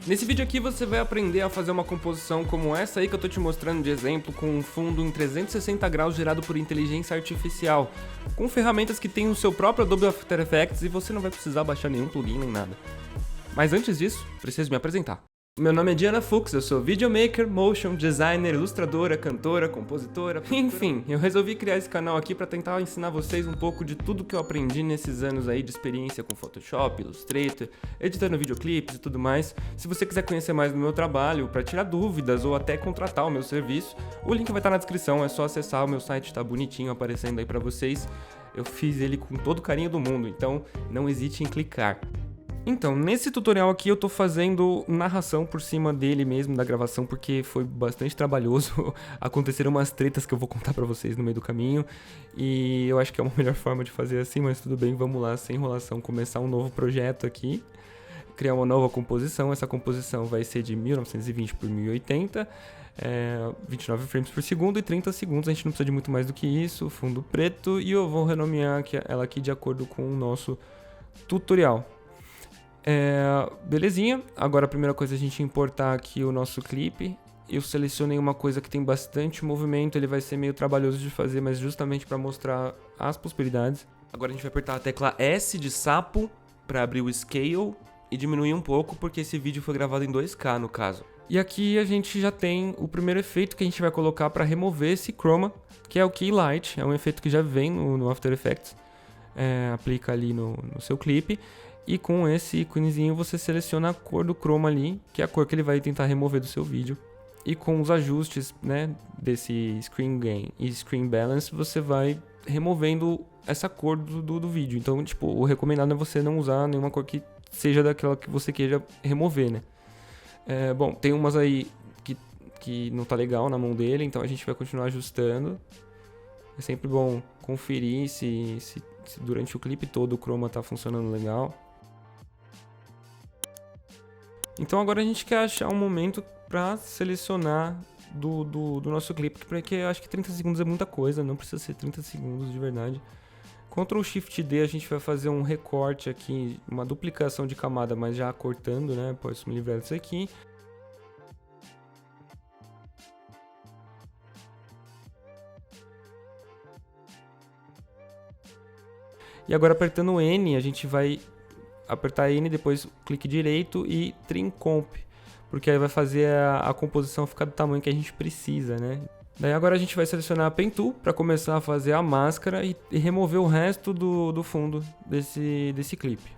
Nesse vídeo aqui você vai aprender a fazer uma composição como essa aí que eu tô te mostrando de exemplo, com um fundo em 360 graus gerado por inteligência artificial, com ferramentas que tem o seu próprio Adobe After Effects e você não vai precisar baixar nenhum plugin nem nada. Mas antes disso, preciso me apresentar. Meu nome é Diana Fuchs, eu sou videomaker, motion designer, ilustradora, cantora, compositora, enfim, eu resolvi criar esse canal aqui para tentar ensinar vocês um pouco de tudo que eu aprendi nesses anos aí de experiência com Photoshop, Illustrator, editando videoclipes e tudo mais. Se você quiser conhecer mais do meu trabalho, para tirar dúvidas ou até contratar o meu serviço, o link vai estar na descrição, é só acessar, o meu site tá bonitinho aparecendo aí para vocês. Eu fiz ele com todo o carinho do mundo, então não hesite em clicar. Então, nesse tutorial aqui eu tô fazendo narração por cima dele mesmo, da gravação, porque foi bastante trabalhoso. Aconteceram umas tretas que eu vou contar pra vocês no meio do caminho. E eu acho que é uma melhor forma de fazer assim, mas tudo bem, vamos lá, sem enrolação, começar um novo projeto aqui. Criar uma nova composição, essa composição vai ser de 1920 por 1080, 29 frames por segundo e 30 segundos, a gente não precisa de muito mais do que isso, fundo preto, e eu vou renomear ela aqui de acordo com o nosso tutorial. Belezinha, agora a primeira coisa é a gente importar aqui o nosso clipe. Eu selecionei uma coisa que tem bastante movimento, ele vai ser meio trabalhoso de fazer, mas justamente para mostrar as possibilidades. Agora a gente vai apertar a tecla S de sapo para abrir o Scale e diminuir um pouco, porque esse vídeo foi gravado em 2K no caso. E aqui a gente já tem o primeiro efeito que a gente vai colocar para remover esse chroma, que é o Key Light, é um efeito que já vem no After Effects, aplica ali no seu clipe. E com esse íconezinho você seleciona a cor do chroma ali, que é a cor que ele vai tentar remover do seu vídeo. E com os ajustes, né, desse Screen Gain e Screen Balance, você vai removendo essa cor do vídeo. Então, tipo, o recomendado é você não usar nenhuma cor que seja daquela que você queira remover, né. Bom, tem umas aí que não tá legal na mão dele, então a gente vai continuar ajustando. É sempre bom conferir se durante o clipe todo o chroma tá funcionando legal. Então agora a gente quer achar um momento para selecionar do nosso clipe, porque eu acho que 30 segundos é muita coisa, não precisa ser 30 segundos de verdade. Ctrl Shift D a gente vai fazer um recorte aqui, uma duplicação de camada, mas já cortando, né? Posso me livrar disso aqui. E agora apertando N, a gente vai apertar N, depois clique direito e Trim Comp, porque aí vai fazer a composição ficar do tamanho que a gente precisa, né? Daí agora a gente vai selecionar a Pen Tool para começar a fazer a máscara e remover o resto do fundo desse clipe.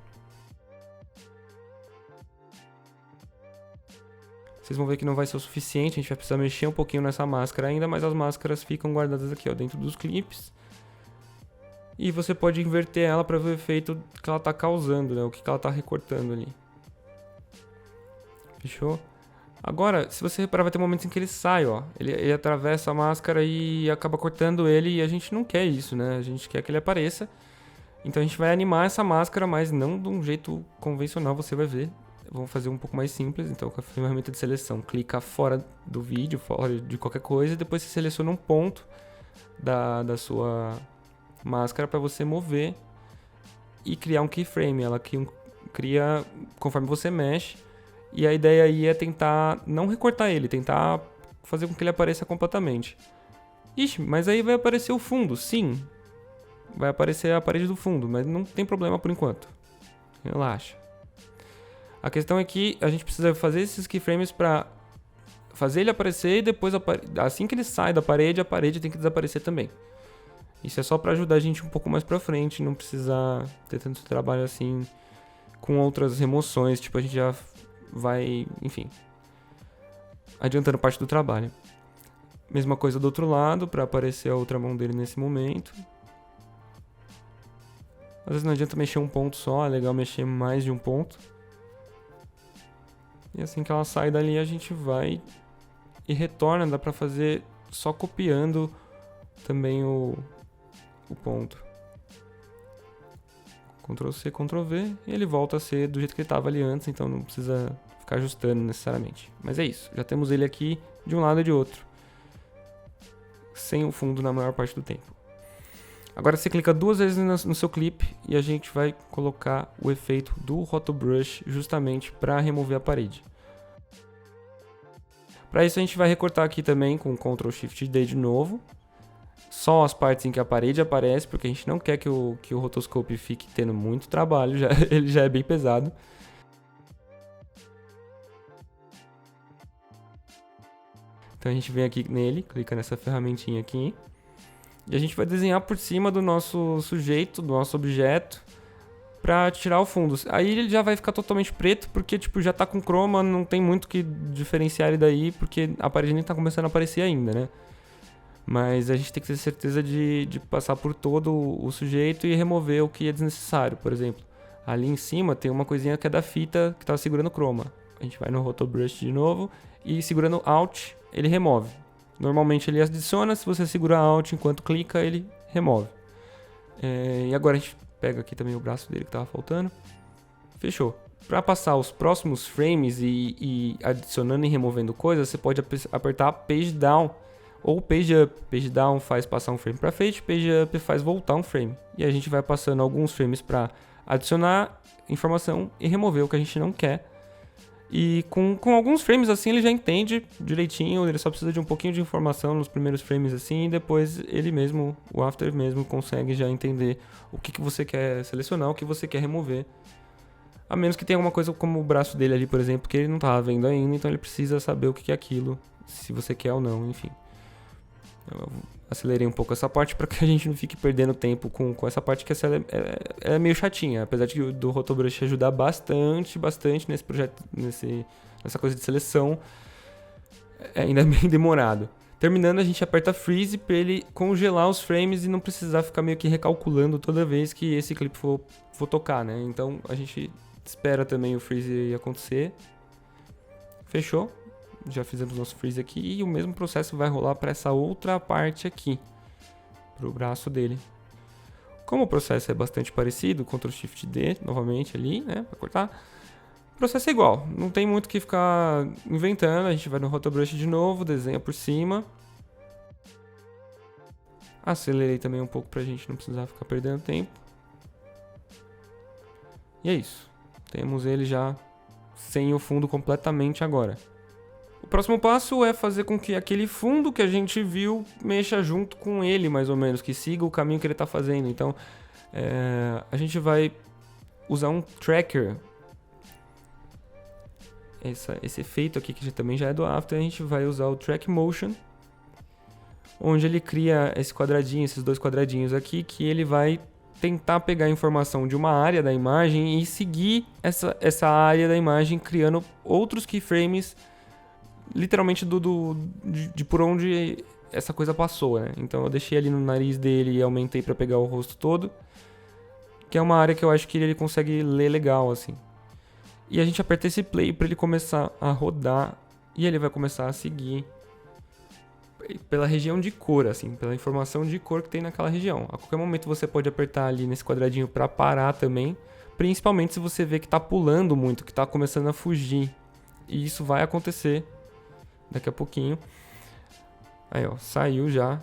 Vocês vão ver que não vai ser o suficiente, a gente vai precisar mexer um pouquinho nessa máscara ainda, mas as máscaras ficam guardadas aqui, ó, dentro dos clipes. E você pode inverter ela para ver o efeito que ela está causando, né? O que ela está recortando ali. Fechou? Agora, se você reparar, vai ter momentos em que ele sai, ó. Ele atravessa a máscara e acaba cortando ele, e a gente não quer isso, né? A gente quer que ele apareça. Então a gente vai animar essa máscara, mas não de um jeito convencional, você vai ver. Vamos fazer um pouco mais simples, então com a ferramenta de seleção. Clica fora do vídeo, fora de qualquer coisa, e depois você seleciona um ponto da sua máscara para você mover e criar um keyframe. Ela cria conforme você mexe, e a ideia aí é tentar não recortar ele, tentar fazer com que ele apareça completamente. Ixi, mas aí vai aparecer o fundo, sim, vai aparecer a parede do fundo, mas não tem problema por enquanto, relaxa. A questão é que a gente precisa fazer esses keyframes para fazer ele aparecer, e depois assim que ele sai da parede, a parede tem que desaparecer também. Isso é só para ajudar a gente um pouco mais pra frente, não precisar ter tanto trabalho assim com outras remoções, tipo, a gente já vai, enfim, adiantando parte do trabalho. Mesma coisa do outro lado, para aparecer a outra mão dele nesse momento. Às vezes não adianta mexer um ponto só, é legal mexer mais de um ponto. E assim que ela sai dali, a gente vai e retorna, dá pra fazer só copiando também o ponto. Ctrl C, Ctrl V, e ele volta a ser do jeito que ele estava ali antes, então não precisa ficar ajustando necessariamente. Mas é isso, já temos ele aqui de um lado e de outro, sem o fundo na maior parte do tempo. Agora você clica duas vezes no seu clipe e a gente vai colocar o efeito do Roto Brush justamente para remover a parede. Para isso a gente vai recortar aqui também com Ctrl Shift D de novo. Só as partes em que a parede aparece, porque a gente não quer que o rotoscope fique tendo muito trabalho, ele já é bem pesado. Então a gente vem aqui nele, clica nessa ferramentinha aqui. E a gente vai desenhar por cima do nosso sujeito, do nosso objeto, para tirar o fundo. Aí ele já vai ficar totalmente preto, porque tipo, já tá com chroma, não tem muito que diferenciar ele daí, porque a parede nem tá começando a aparecer ainda, né? Mas a gente tem que ter certeza de passar por todo o sujeito e remover o que é desnecessário. Por exemplo, ali em cima tem uma coisinha que é da fita que tá segurando o chroma. A gente vai no Rotobrush de novo e segurando Alt, ele remove. Normalmente ele adiciona, se você segurar Alt enquanto clica, ele remove. E agora a gente pega aqui também o braço dele que tava faltando. Fechou. Para passar os próximos frames e adicionando e removendo coisas, você pode apertar Page Down ou Page Up. Page Down faz passar um frame para frente, Page Up faz voltar um frame. E a gente vai passando alguns frames para adicionar informação e remover o que a gente não quer. E com alguns frames assim ele já entende direitinho, ele só precisa de um pouquinho de informação nos primeiros frames assim, e depois ele mesmo, o After mesmo, consegue já entender o que você quer selecionar, o que você quer remover. A menos que tenha alguma coisa como o braço dele ali, por exemplo, que ele não estava vendo ainda, então ele precisa saber o que é aquilo, se você quer ou não, enfim. Eu acelerei um pouco essa parte para que a gente não fique perdendo tempo com essa parte que é meio chatinha, apesar de do Rotobrush ajudar bastante nesse projeto, nessa coisa de seleção, ainda é bem demorado. Terminando, a gente aperta Freeze para ele congelar os frames e não precisar ficar meio que recalculando toda vez que esse clipe for tocar, né? Então a gente espera também o Freeze acontecer. Fechou? Já fizemos nosso freeze aqui e o mesmo processo vai rolar para essa outra parte aqui, para o braço dele. Como o processo é bastante parecido, Ctrl Shift D novamente ali, né, para cortar. O processo é igual, não tem muito que ficar inventando. A gente vai no Rotobrush de novo, desenha por cima. Acelerei também um pouco para a gente não precisar ficar perdendo tempo. E é isso. Temos ele já sem o fundo completamente agora. O próximo passo é fazer com que aquele fundo que a gente viu mexa junto com ele, mais ou menos, que siga o caminho que ele está fazendo. Então, a gente vai usar um tracker. Esse efeito aqui, que também já é do After, a gente vai usar o Track Motion, onde ele cria esse quadradinho, esses dois quadradinhos aqui, que ele vai tentar pegar a informação de uma área da imagem e seguir essa área da imagem, criando outros keyframes literalmente de por onde essa coisa passou, né? Então eu deixei ali no nariz dele e aumentei para pegar o rosto todo, que é uma área que eu acho que ele consegue ler legal, assim. E a gente aperta esse play para ele começar a rodar e ele vai começar a seguir pela região de cor, assim, pela informação de cor que tem naquela região. A qualquer momento você pode apertar ali nesse quadradinho para parar também, principalmente se você vê que está pulando muito, que está começando a fugir. E isso vai acontecer daqui a pouquinho. Aí, ó, saiu já,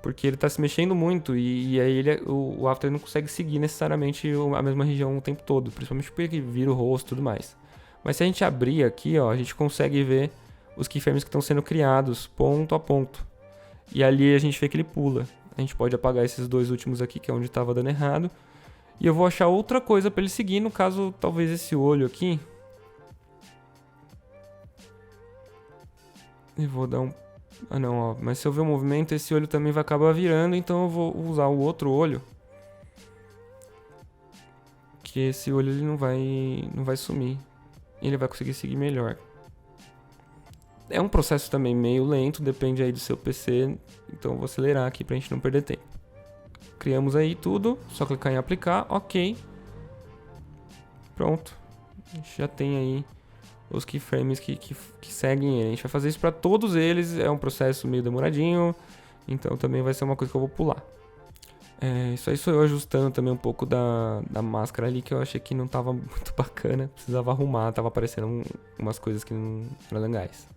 porque ele tá se mexendo muito e aí o After não consegue seguir necessariamente a mesma região o tempo todo, principalmente porque ele vira o rosto e tudo mais. Mas se a gente abrir aqui, ó, a gente consegue ver os keyframes que estão sendo criados ponto a ponto. E ali a gente vê que ele pula. A gente pode apagar esses dois últimos aqui, que é onde estava dando errado. E eu vou achar outra coisa para ele seguir, no caso, talvez esse olho aqui. E vou dar um... Ah não, ó, mas se eu ver o movimento, esse olho também vai acabar virando, então eu vou usar o outro olho. Que esse olho ele não vai sumir. Ele vai conseguir seguir melhor. É um processo também meio lento, depende aí do seu PC, então eu vou acelerar aqui pra gente não perder tempo. Criamos aí tudo, só clicar em aplicar, ok. Pronto, a gente já tem aí os keyframes que seguem ele. A gente vai fazer isso para todos eles, é um processo meio demoradinho, então também vai ser uma coisa que eu vou pular. Isso aí sou eu ajustando também um pouco da máscara ali, que eu achei que não tava muito bacana, precisava arrumar, tava aparecendo umas coisas que não eram legais.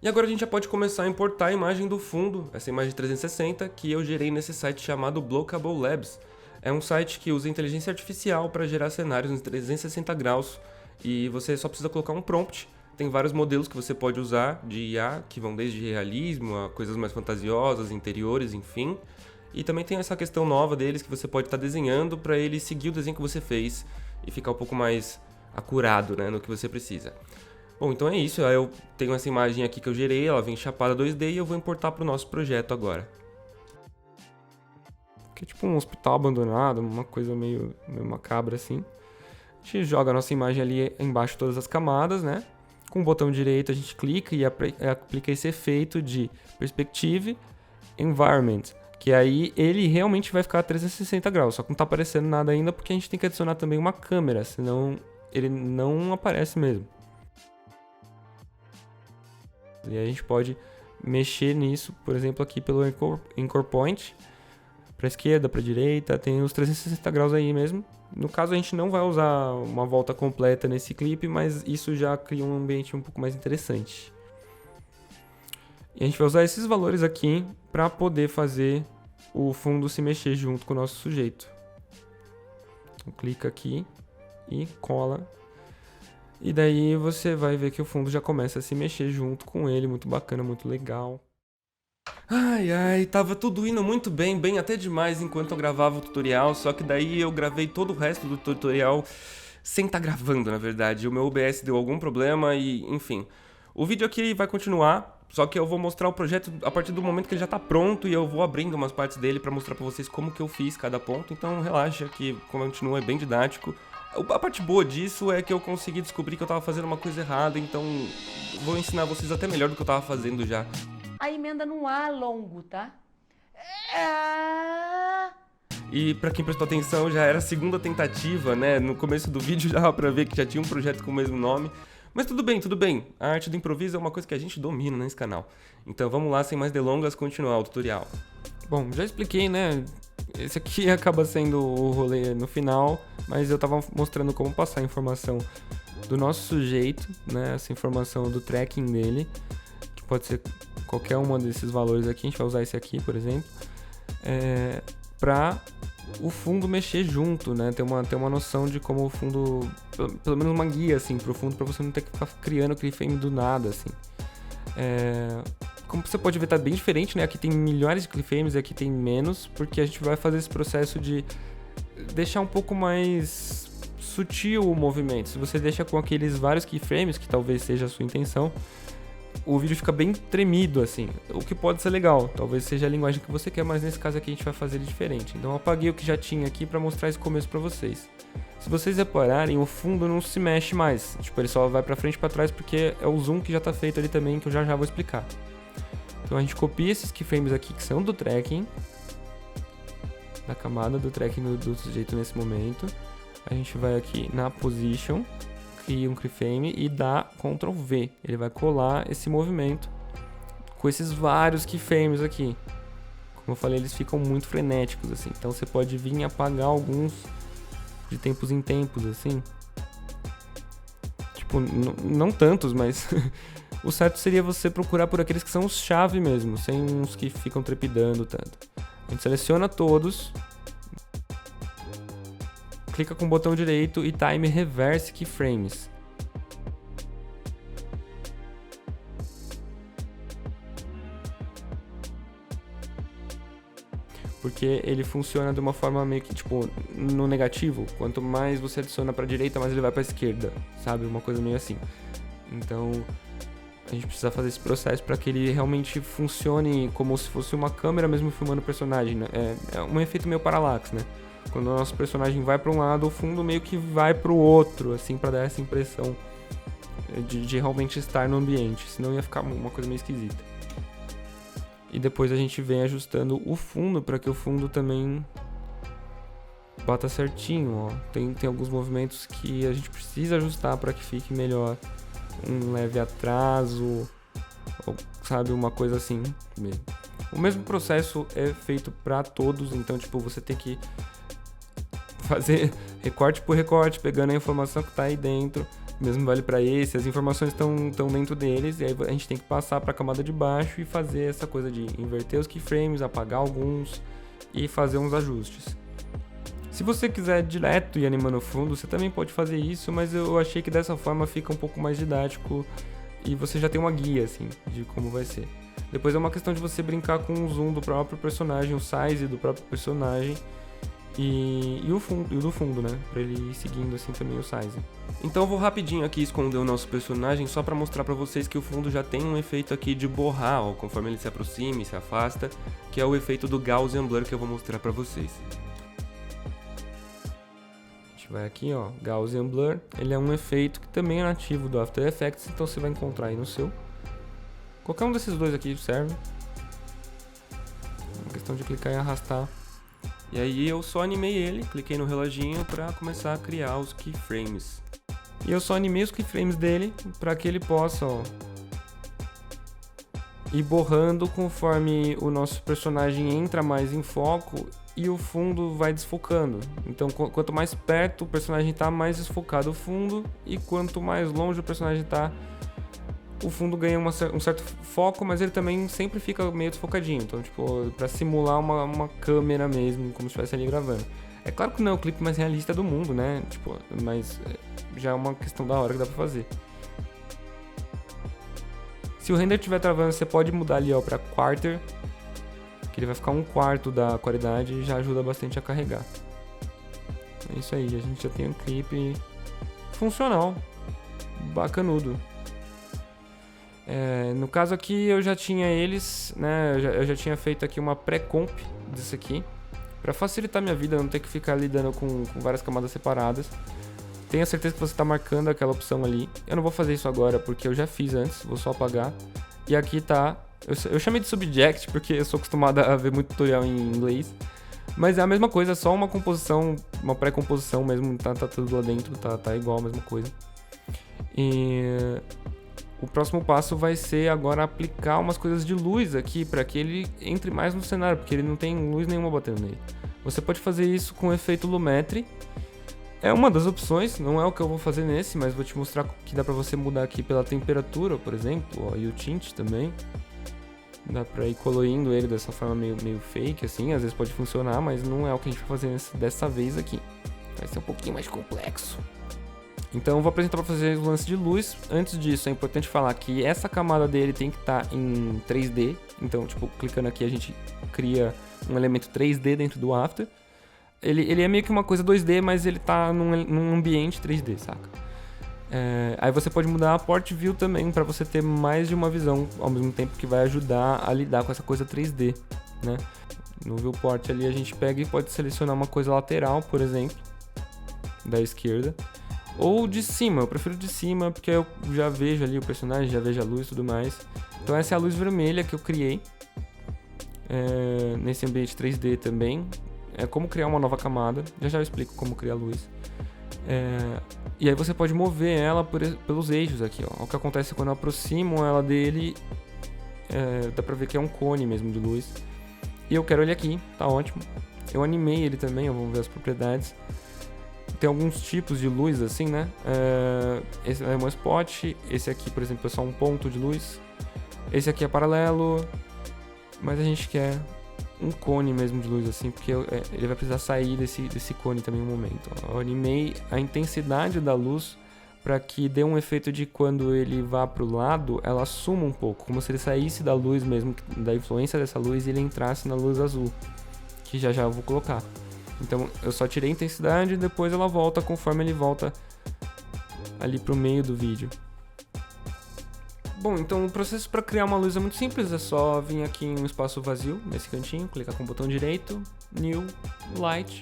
E agora a gente já pode começar a importar a imagem do fundo, essa imagem 360, que eu gerei nesse site chamado Blockable Labs. É um site que usa inteligência artificial para gerar cenários em 360 graus, e você só precisa colocar um prompt Tem vários modelos que você pode usar de IA, que vão desde realismo a coisas mais fantasiosas, interiores, enfim. E também tem essa questão nova deles que você pode estar desenhando para ele seguir o desenho que você fez e ficar um pouco mais acurado, né, no que você precisa. Bom, então é isso. Eu tenho essa imagem aqui que eu gerei, ela vem chapada 2D e eu vou importar para o nosso projeto agora. Que é tipo um hospital abandonado, uma coisa meio macabra assim. A gente joga a nossa imagem ali embaixo de todas as camadas, né? Com o botão direito a gente clica e aplica esse efeito de Perspective Environment, que aí ele realmente vai ficar a 360 graus, só que não tá aparecendo nada ainda porque a gente tem que adicionar também uma câmera, senão ele não aparece mesmo. E aí a gente pode mexer nisso, por exemplo, aqui pelo Anchor Point, para esquerda, para direita, tem os 360 graus aí mesmo. No caso a gente não vai usar uma volta completa nesse clipe, mas isso já cria um ambiente um pouco mais interessante. E a gente vai usar esses valores aqui para poder fazer o fundo se mexer junto com o nosso sujeito. Então, clica aqui e cola. E daí você vai ver que o fundo já começa a se mexer junto com ele, muito bacana, muito legal. Ai, tava tudo indo muito bem, bem até demais enquanto eu gravava o tutorial, só que daí eu gravei todo o resto do tutorial sem estar gravando, na verdade. O meu OBS deu algum problema e, enfim. O vídeo aqui vai continuar, só que eu vou mostrar o projeto a partir do momento que ele já tá pronto e eu vou abrindo umas partes dele pra mostrar pra vocês como que eu fiz cada ponto, então relaxa que continua, é bem didático. A parte boa disso é que eu consegui descobrir que eu tava fazendo uma coisa errada, então vou ensinar vocês até melhor do que eu tava fazendo já. A emenda não há longo, tá? E pra quem prestou atenção, já era a segunda tentativa, né? No começo do vídeo já dava pra ver que já tinha um projeto com o mesmo nome. Mas tudo bem, tudo bem. A arte do improviso é uma coisa que a gente domina nesse canal. Então vamos lá, sem mais delongas, continuar o tutorial. Bom, já expliquei, né? Esse aqui acaba sendo o rolê no final, mas eu tava mostrando como passar a informação do nosso sujeito, né? Essa informação do tracking dele, que pode ser qualquer uma desses valores aqui, a gente vai usar esse aqui, por exemplo, para o fundo mexer junto, né? Ter uma noção de como o fundo, pelo menos uma guia assim pro fundo, para você não ter que ficar criando keyframe do nada, assim. Como você pode ver, tá bem diferente, né? Aqui tem milhares de keyframes e aqui tem menos, porque a gente vai fazer esse processo de deixar um pouco mais sutil o movimento. Se você deixa com aqueles vários keyframes, que talvez seja a sua intenção, o vídeo fica bem tremido, assim, o que pode ser legal, talvez seja a linguagem que você quer, mas nesse caso aqui a gente vai fazer ele diferente. Então eu apaguei o que já tinha aqui para mostrar esse começo para vocês. Se vocês repararem, o fundo não se mexe mais, tipo, ele só vai para frente e para trás porque é o zoom que já tá feito ali também, que eu já vou explicar. Então a gente copia esses keyframes aqui que são do tracking, da camada do tracking do sujeito nesse momento. A gente vai aqui na position, cria um keyframe e dá Ctrl V. Ele vai colar esse movimento com esses vários keyframes aqui. Como eu falei, eles ficam muito frenéticos, assim. Então você pode vir e apagar alguns de tempos em tempos, assim. Tipo, não tantos, mas o certo seria você procurar por aqueles que são os chave mesmo, sem uns que ficam trepidando tanto. A gente seleciona todos, clica com o botão direito e Time Reverse Keyframes. Porque ele funciona de uma forma meio que, tipo, no negativo. Quanto mais você adiciona pra direita, mais ele vai pra esquerda, sabe? Uma coisa meio assim. Então, a gente precisa fazer esse processo para que ele realmente funcione como se fosse uma câmera mesmo filmando o personagem, né? É um efeito meio parallax, né? Quando o nosso personagem vai para um lado, o fundo meio que vai para o outro, assim, para dar essa impressão de realmente estar no ambiente, senão ia ficar uma coisa meio esquisita. E depois a gente vem ajustando o fundo para que o fundo também bata certinho, ó. Tem alguns movimentos que a gente precisa ajustar para que fique melhor, um leve atraso, ou, sabe, uma coisa assim mesmo. O mesmo processo é feito para todos, então tipo, você tem que fazer recorte por recorte, pegando a informação que está aí dentro. Mesmo vale para esse, as informações estão dentro deles, e aí a gente tem que passar para a camada de baixo e fazer essa coisa de inverter os keyframes, apagar alguns e fazer uns ajustes. Se você quiser direto ir animando o fundo, você também pode fazer isso, mas eu achei que dessa forma fica um pouco mais didático e você já tem uma guia, assim, de como vai ser. Depois é uma questão de você brincar com o zoom do próprio personagem, o size do próprio personagem e o do fundo, né? Pra ele ir seguindo assim também o size. Então eu vou rapidinho aqui esconder o nosso personagem só pra mostrar pra vocês que o fundo já tem um efeito aqui de borrar, ó, conforme ele se aproxima e se afasta, que é o efeito do Gaussian Blur que eu vou mostrar pra vocês. A gente vai aqui, ó, Gaussian Blur, ele é um efeito que também é nativo do After Effects, então você vai encontrar aí no seu. Qualquer um desses dois aqui serve. É uma questão de clicar e arrastar. E aí eu só animei ele, cliquei no reloginho para começar a criar os keyframes. E eu só animei os keyframes dele para que ele possa, ó, ir borrando conforme o nosso personagem entra mais em foco e o fundo vai desfocando. Então quanto mais perto o personagem está, mais desfocado o fundo, e quanto mais longe o personagem está, o fundo ganha um certo foco, mas ele também sempre fica meio desfocadinho. Então, tipo, pra simular uma câmera mesmo, como se estivesse ali gravando. É claro que não é o clipe mais realista do mundo, né? Tipo, mas já é uma questão da hora que dá pra fazer. Se o render estiver travando, você pode mudar ali, ó, pra quarter, que ele vai ficar 1/4 da qualidade e já ajuda bastante a carregar. É isso aí, a gente já tem um clipe funcional, bacanudo. No caso aqui eu já tinha eles, né? Eu já tinha feito aqui uma pré-comp disso aqui, para facilitar minha vida, não ter que ficar lidando com várias camadas separadas. Tenha certeza que você está marcando aquela opção ali. Eu não vou fazer isso agora porque eu já fiz antes, vou só apagar. E aqui tá, eu chamei de Subject porque eu sou acostumado a ver muito tutorial em inglês, mas é a mesma coisa, só uma composição, uma pré-composição mesmo, tá tudo lá dentro, tá igual a mesma coisa. E o próximo passo vai ser agora aplicar umas coisas de luz aqui para que ele entre mais no cenário, porque ele não tem luz nenhuma batendo nele. Você pode fazer isso com o efeito Lumetri. É uma das opções, não é o que eu vou fazer nesse, mas vou te mostrar que dá para você mudar aqui pela temperatura, por exemplo, ó, e o tint também. Dá para ir colorindo ele dessa forma meio fake, assim, às vezes pode funcionar, mas não é o que a gente vai fazer dessa vez aqui. Vai ser um pouquinho mais complexo. Então eu vou apresentar para vocês o lance de luz. Antes disso, é importante falar que essa camada dele tem que estar em 3D. Então, tipo, clicando aqui a gente cria um elemento 3D dentro do After. Ele é meio que uma coisa 2D, mas ele tá num ambiente 3D, saca? Aí você pode mudar a Port View também para você ter mais de uma visão ao mesmo tempo, que vai ajudar a lidar com essa coisa 3D, né? No Viewport ali a gente pega e pode selecionar uma coisa lateral, por exemplo, da esquerda. Ou de cima, eu prefiro de cima porque eu já vejo ali o personagem, já vejo a luz e tudo mais. Então essa é a luz vermelha que eu criei nesse ambiente 3D também. É como criar uma nova camada, já eu explico como criar luz. E aí você pode mover ela pelos eixos aqui, ó. O que acontece quando eu aproximo ela dele, dá pra ver que é um cone mesmo de luz. E eu quero ele aqui, tá ótimo. Eu animei ele também, vamos ver as propriedades. Tem alguns tipos de luz assim, né? Esse é um spot, esse aqui, por exemplo, é só um ponto de luz. Esse aqui é paralelo, mas a gente quer um cone mesmo de luz assim, porque ele vai precisar sair desse cone também em um momento. Eu animei a intensidade da luz para que dê um efeito de quando ele vá para o lado, ela suma um pouco, como se ele saísse da luz mesmo, da influência dessa luz, e ele entrasse na luz azul, que já eu vou colocar. Então eu só tirei a intensidade e depois ela volta conforme ele volta ali pro meio do vídeo. Bom, então o processo para criar uma luz é muito simples, é só vir aqui em um espaço vazio, nesse cantinho, clicar com o botão direito, New, Light,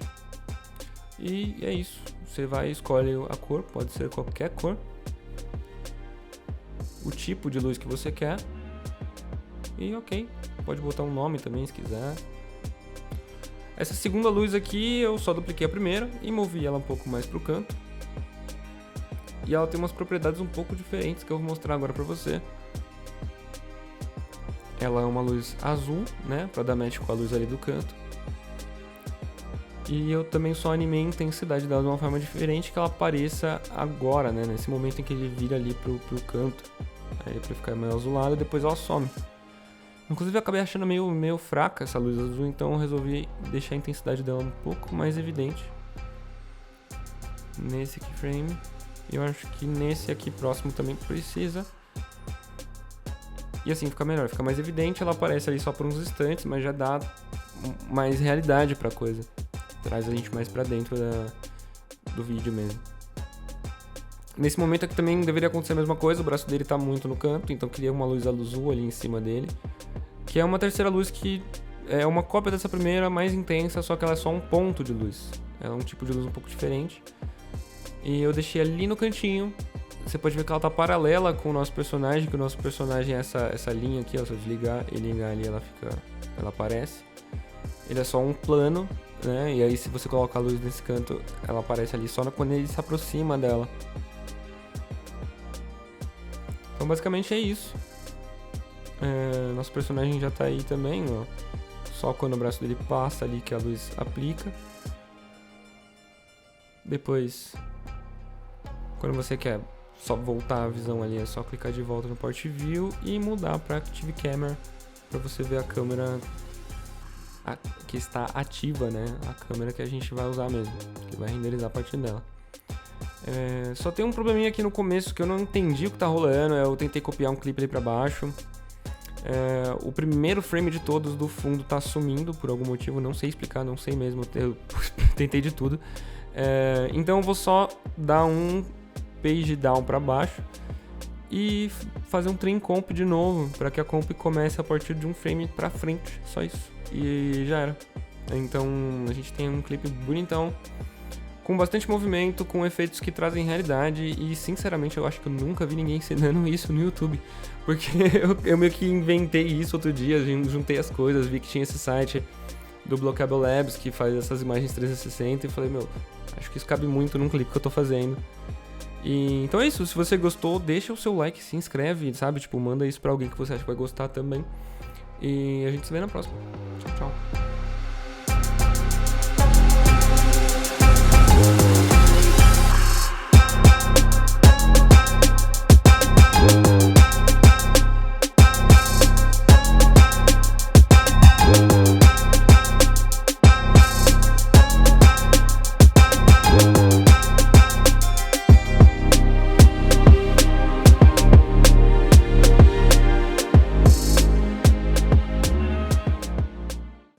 e é isso. Você vai e escolhe a cor, pode ser qualquer cor, o tipo de luz que você quer, e ok, pode botar um nome também se quiser. Essa segunda luz aqui eu só dupliquei a primeira e movi ela um pouco mais para o canto. E ela tem umas propriedades um pouco diferentes que eu vou mostrar agora para você. Ela é uma luz azul, né, para dar match com a luz ali do canto. E eu também só animei a intensidade dela de uma forma diferente, que ela apareça agora, né, nesse momento em que ele vira ali pro canto. Aí para ficar mais azulado e depois ela some. Inclusive eu acabei achando meio fraca essa luz azul, então eu resolvi deixar a intensidade dela um pouco mais evidente. nesse keyframe. E eu acho que nesse aqui próximo também precisa. E assim fica melhor, fica mais evidente. Ela aparece ali só por uns instantes, mas já dá mais realidade pra coisa. Traz a gente mais pra dentro do vídeo mesmo. Nesse momento aqui também deveria acontecer a mesma coisa. O braço dele tá muito no canto, então queria uma luz azul ali em cima dele. Que é uma terceira luz que é uma cópia dessa primeira, mais intensa, só que ela é só um ponto de luz. Ela é um tipo de luz um pouco diferente. E eu deixei ali no cantinho. Você pode ver que ela tá paralela com o nosso personagem, que o nosso personagem é essa linha aqui, ó. Se eu desligar e ligar ali, ela aparece. Ele é só um plano, né? E aí se você coloca a luz nesse canto, ela aparece ali só quando ele se aproxima dela. Então basicamente é isso. Nosso personagem já tá aí também, ó. Só quando o braço dele passa ali que a luz aplica. Depois, quando você quer só voltar a visão ali, é só clicar de volta no Port View e mudar para Active Camera para você ver a câmera que está ativa, né? A câmera que a gente vai usar mesmo, que vai renderizar a partir dela. Só tem um probleminha aqui no começo que eu não entendi o que tá rolando. Eu tentei copiar um clipe ali para baixo. O primeiro frame de todos do fundo tá sumindo por algum motivo, não sei explicar, não sei mesmo, eu tentei de tudo. Então eu vou só dar um page down para baixo e fazer um trim comp de novo, para que a comp comece a partir de um frame para frente, só isso, e já era. Então a gente tem um clipe bonitão, com bastante movimento, com efeitos que trazem realidade, e sinceramente eu acho que eu nunca vi ninguém ensinando isso no YouTube, porque eu meio que inventei isso outro dia, juntei as coisas, vi que tinha esse site do Blockable Labs que faz essas imagens 360 e falei, acho que isso cabe muito num clipe que eu tô fazendo. E então é isso, se você gostou, deixa o seu like, se inscreve, sabe? Tipo, manda isso pra alguém que você acha que vai gostar também. E a gente se vê na próxima. Tchau, tchau.